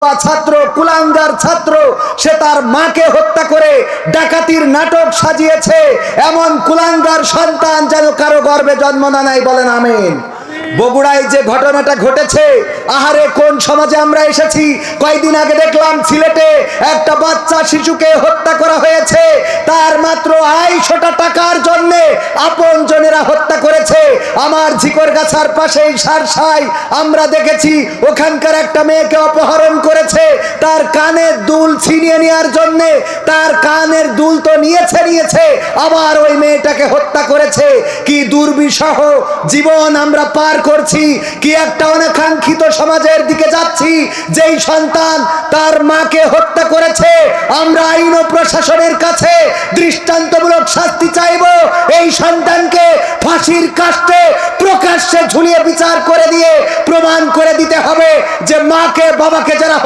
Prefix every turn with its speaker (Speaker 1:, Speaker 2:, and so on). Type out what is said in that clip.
Speaker 1: ছাত্র, কুলাঙ্গার ছাত্র, সে তার মাকে হত্যা করে ডাকাতির নাটক সাজিয়েছে। এমন কুলাঙ্গার সন্তান যেন কারো গর্ভে জন্ম না নেয়, বলেন আমিন। বগুড়ায় যে ঘটনাটা ঘটেছে, আহারে কোন সমাজে আমরা এসেছি। কয়েকদিন আগে দেখলাম সিলেটে একটা বাচ্চা শিশুকে হত্যা করা হয়েছে। তার মাত্র 250 টাকার জন্য আপনজনেরা হত্যা করেছে। আমার ঝিকরগাছার পাশেই সারসাই আমরা দেখেছি, ওখানকার একটা মেয়েকে অপহরণ করেছে। তার কানের দুল ছিনিয়ে নেওয়ার জন্য, তার কানের দুল তো নিয়েছে, আবার ওই মেয়েটাকে হত্যা করেছে। কি দুর্বিষহ জীবন আমরা পার করছি, কি একটা অনাকাঙ্ক্ষিত সমাজের দিকে যাচ্ছি। যেই সন্তান তার মাকে হত্যা করেছে, আমরা আইন ও প্রশাসনের কাছে দৃষ্টান্তমূলক শাস্তি চাইব। এই সন্তানকে ফাঁসির কাস্টে প্রকাশ্যে ঝুলিয়ে বিচার করে দিয়ে প্রমাণ করে দিতে হবে যে মাকে বাবাকে যারা